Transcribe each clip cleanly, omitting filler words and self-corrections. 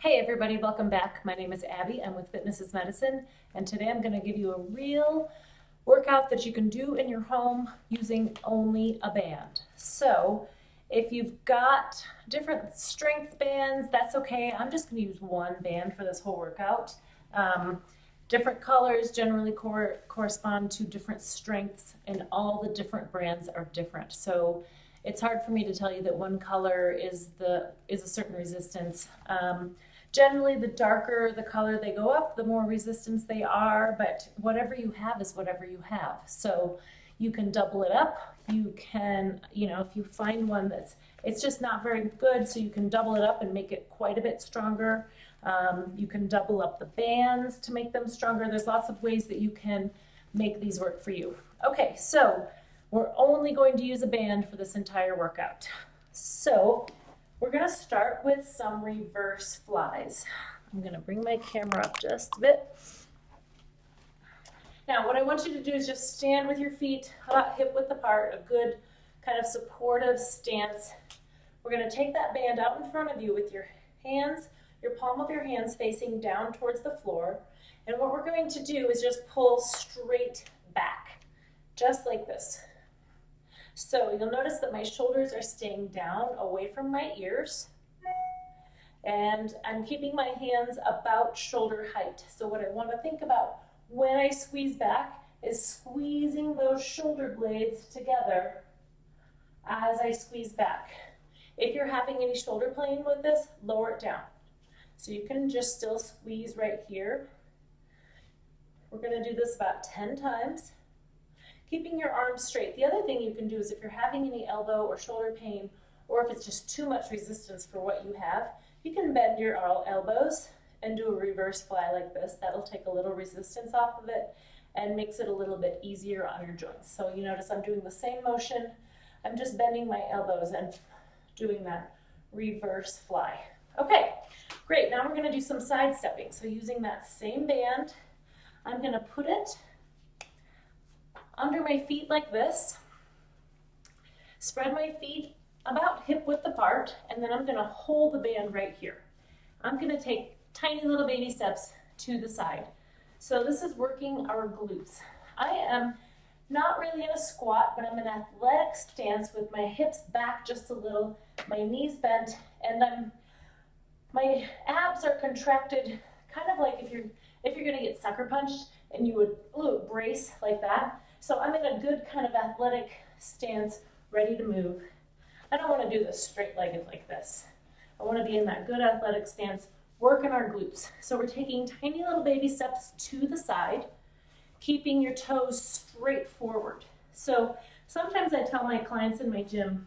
Hey everybody, welcome back. My name is Abby. I'm with Fitness is Medicine, and today I'm going to give you a real workout that you can do in your home using only a band. So, if you've got different strength bands, that's okay. I'm just going to use one band for this whole workout. Different colors generally correspond to different strengths, and all the different brands are different. So, it's hard for me to tell you that one color is a certain resistance. Generally, the darker the color they go up, the more resistance they are, but whatever you have is whatever you have. So you can double it up. You can, if you find one it's just not very good, so you can double it up and make it quite a bit stronger. You can double up the bands to make them stronger. There's lots of ways that you can make these work for you. Okay, so we're only going to use a band for this entire workout. So we're going to start with some reverse flies. I'm going to bring my camera up just a bit. Now, what I want you to do is just stand with your feet about hip width apart, a good kind of supportive stance. We're going to take that band out in front of you with your hands, your palm of your hands facing down towards the floor. And what we're going to do is just pull straight back, just like this. So you'll notice that my shoulders are staying down away from my ears, and I'm keeping my hands about shoulder height. So what I want to think about when I squeeze back is squeezing those shoulder blades together as I squeeze back. If you're having any shoulder pain with this, lower it down. So you can just still squeeze right here. We're going to do this about 10 times. Keeping your arms straight. The other thing you can do is if you're having any elbow or shoulder pain, or if it's just too much resistance for what you have, you can bend your elbows and do a reverse fly like this. That'll take a little resistance off of it and makes it a little bit easier on your joints. So you notice I'm doing the same motion. I'm just bending my elbows and doing that reverse fly. Okay, great. Now we're going to do some side stepping. So using that same band, I'm going to put it under my feet like this, spread my feet about hip width apart, and then I'm going to hold the band right here. I'm going to take tiny little baby steps to the side. So this is working our glutes. I am not really in a squat, but I'm in an athletic stance with my hips back just a little, my knees bent, and my abs are contracted, kind of like if you're going to get sucker punched and you would brace like that. So I'm in a good kind of athletic stance, ready to move. I don't want to do this straight-legged like this. I want to be in that good athletic stance, working our glutes. So we're taking tiny little baby steps to the side, keeping your toes straight forward. So sometimes I tell my clients in my gym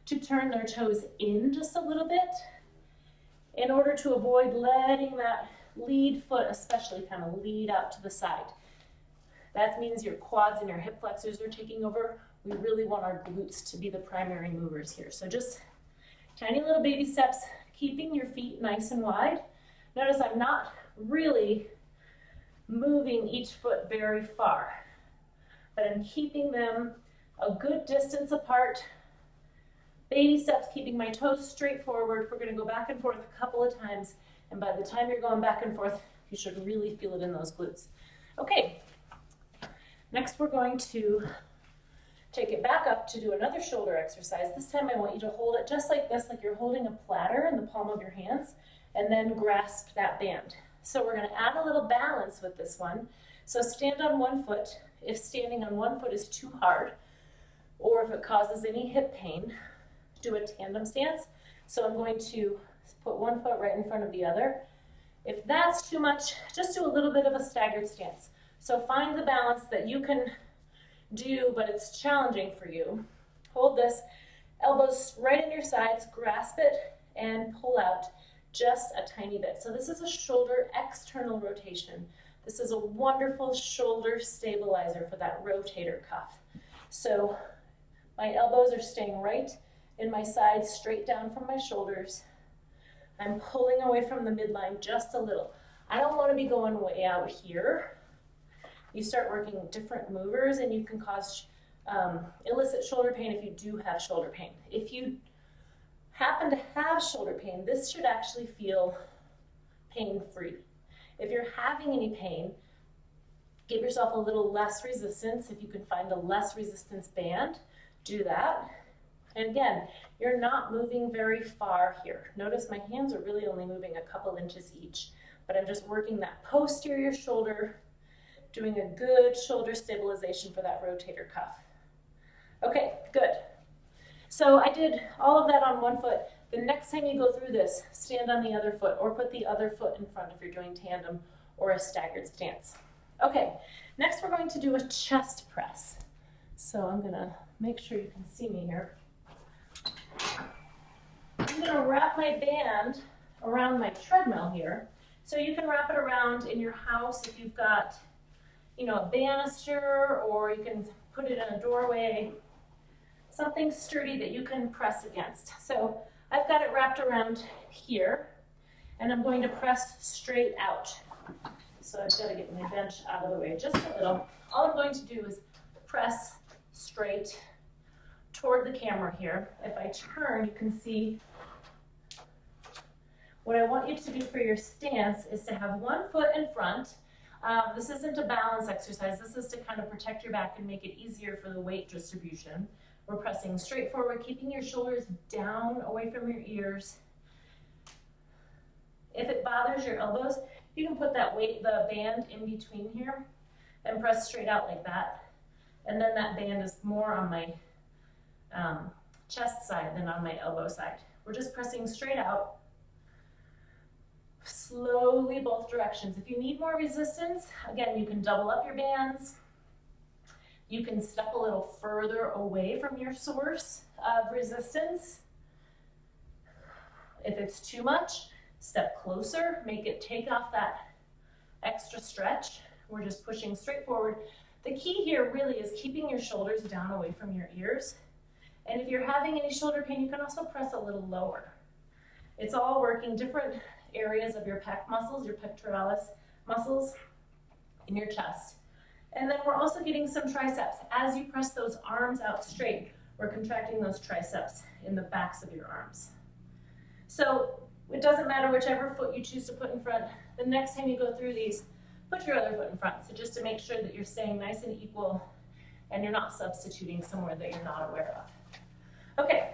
to turn their toes in just a little bit in order to avoid letting that lead foot especially kind of lead out to the side. That means your quads and your hip flexors are taking over. We really want our glutes to be the primary movers here. So just tiny little baby steps, keeping your feet nice and wide. Notice I'm not really moving each foot very far, but I'm keeping them a good distance apart. Baby steps, keeping my toes straight forward. We're going to go back and forth a couple of times, and by the time you're going back and forth, you should really feel it in those glutes. Okay. Next, we're going to take it back up to do another shoulder exercise. This time I want you to hold it just like this, like you're holding a platter in the palm of your hands, and then grasp that band. So we're going to add a little balance with this one. So stand on one foot. If standing on one foot is too hard, or if it causes any hip pain, do a tandem stance. So I'm going to put one foot right in front of the other. If that's too much, just do a little bit of a staggered stance. So find the balance that you can do, but it's challenging for you. Hold this, elbows right in your sides, grasp it, and pull out just a tiny bit. So this is a shoulder external rotation. This is a wonderful shoulder stabilizer for that rotator cuff. So my elbows are staying right in my sides, straight down from my shoulders. I'm pulling away from the midline just a little. I don't want to be going way out here. You start working different movers and you can cause illicit shoulder pain if you do have shoulder pain. If you happen to have shoulder pain, this should actually feel pain-free. If you're having any pain, give yourself a little less resistance. If you can find a less resistance band, do that. And again, you're not moving very far here. Notice my hands are really only moving a couple inches each, but I'm just working that posterior shoulder, doing a good shoulder stabilization for that rotator cuff. Okay, good. So I did all of that on one foot. The next time you go through this, stand on the other foot or put the other foot in front if you're doing tandem or a staggered stance. Okay, next we're going to do a chest press. So I'm gonna make sure you can see me here. I'm gonna wrap my band around my treadmill here. So you can wrap it around in your house if you've got, you know, a banister, or you can put it in a doorway, something sturdy that you can press against. So I've got it wrapped around here, and I'm going to press straight out. So I've got to get my bench out of the way just a little. All I'm going to do is press straight toward the camera here. If I turn, you can see what I want you to do for your stance is to have one foot in front. This isn't a balance exercise. This is to kind of protect your back and make it easier for the weight distribution. We're pressing straight forward, keeping your shoulders down away from your ears. If it bothers your elbows, you can put that weight, the band in between here and press straight out like that. And then that band is more on my chest side than on my elbow side. We're just pressing straight out, slowly both directions. If you need more resistance, again, you can double up your bands. You can step a little further away from your source of resistance. If it's too much, step closer, make it take off that extra stretch. We're just pushing straight forward. The key here really is keeping your shoulders down away from your ears. And if you're having any shoulder pain, you can also press a little lower. It's all working different areas of your pec muscles, your pectoralis muscles in your chest. And then we're also getting some triceps. As you press those arms out straight, we're contracting those triceps in the backs of your arms. So it doesn't matter whichever foot you choose to put in front. The next time you go through these, put your other foot in front. So just to make sure that you're staying nice and equal and you're not substituting somewhere that you're not aware of. Okay.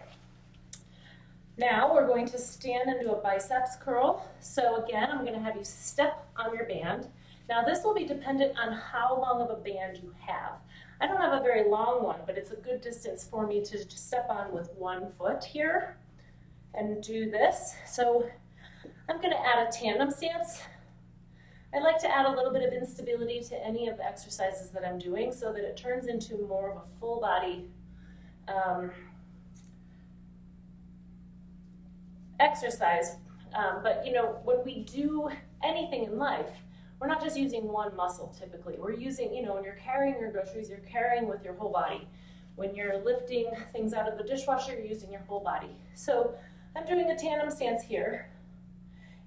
Now we're going to stand and do a biceps curl. So again, I'm going to have you step on your band. Now this will be dependent on how long of a band you have. I don't have a very long one, but it's a good distance for me to just step on with one foot here and do this. So I'm going to add a tandem stance. I like to add a little bit of instability to any of the exercises that I'm doing so that it turns into more of a full body exercise. But you know, when we do anything in life, we're not just using one muscle typically. We're using, you know, when you're carrying your groceries, you're carrying with your whole body. When you're lifting things out of the dishwasher, you're using your whole body. So I'm doing a tandem stance here.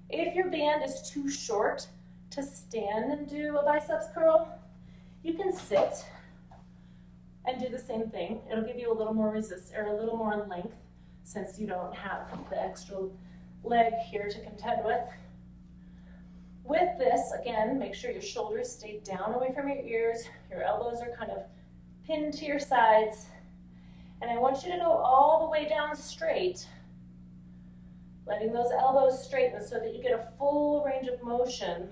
If your band is too short to stand and do a biceps curl, you can sit and do the same thing. It'll give you a little more resistance or a little more length since you don't have the extra leg here to contend with. With this, again, make sure your shoulders stay down away from your ears. Your elbows are kind of pinned to your sides. And I want you to go all the way down straight, letting those elbows straighten so that you get a full range of motion.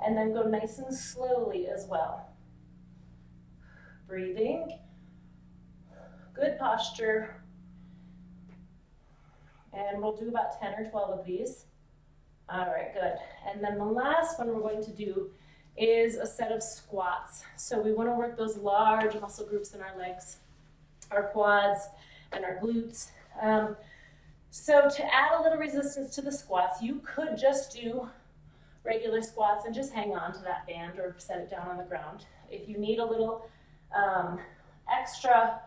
And then go nice and slowly as well. Breathing, good posture. And we'll do about 10 or 12 of these. All right, good. And then the last one we're going to do is a set of squats. So we want to work those large muscle groups in our legs, our quads, and our glutes. So to add a little resistance to the squats, you could just do regular squats and just hang on to that band or set it down on the ground. If you need a little extra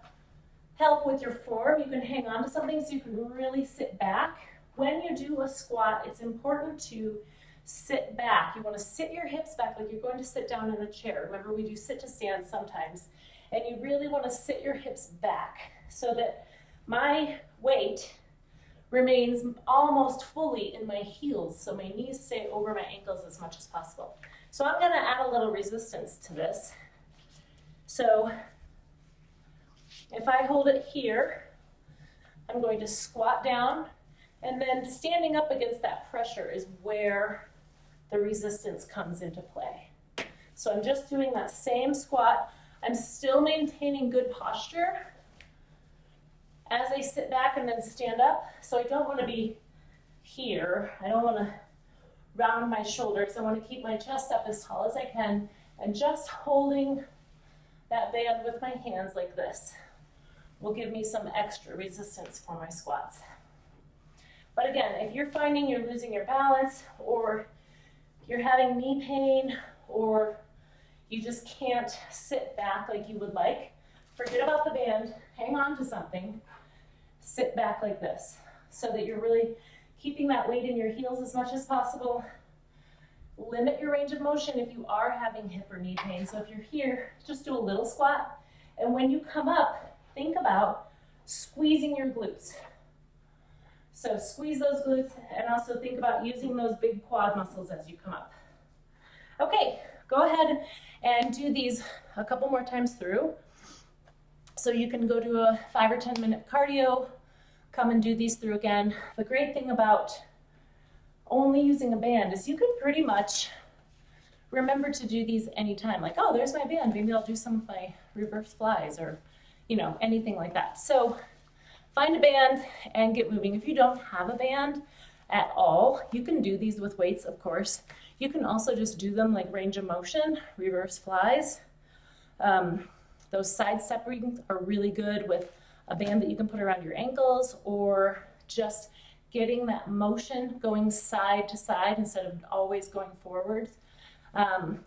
help with your form, you can hang on to something so you can really sit back. When you do a squat, it's important to sit back. You want to sit your hips back like you're going to sit down in a chair. Remember, we do sit to stand sometimes. And you really want to sit your hips back so that my weight remains almost fully in my heels, so my knees stay over my ankles as much as possible. So I'm gonna add a little resistance to this. So if I hold it here, I'm going to squat down, and then standing up against that pressure is where the resistance comes into play. So I'm just doing that same squat. I'm still maintaining good posture as I sit back and then stand up. So I don't want to be here. I don't want to round my shoulders. I want to keep my chest up as tall as I can, and just holding that band with my hands like this will give me some extra resistance for my squats. But again, if you're finding you're losing your balance, or you're having knee pain, or you just can't sit back like you would like, forget about the band, hang on to something, sit back like this, so that you're really keeping that weight in your heels as much as possible. Limit your range of motion if you are having hip or knee pain. So if you're here, just do a little squat, and when you come up, think about squeezing your glutes. So squeeze those glutes, and also think about using those big quad muscles as you come up. Okay, go ahead and do these a couple more times through. So you can go to a 5 or 10 minute cardio, come and do these through again. The great thing about only using a band is you can pretty much remember to do these anytime. Like, oh, there's my band, maybe I'll do some of my reverse flies, or anything like that. So find a band and get moving. If you don't have a band at all, you can do these with weights, of course. You can also just do them like range of motion, reverse flies. Those side step readings are really good with a band that you can put around your ankles, or just getting that motion going side to side instead of always going forward.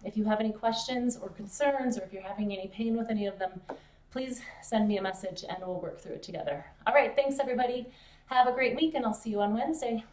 If you have any questions or concerns, or if you're having any pain with any of them, please send me a message and we'll work through it together. All right, thanks everybody. Have a great week, and I'll see you on Wednesday.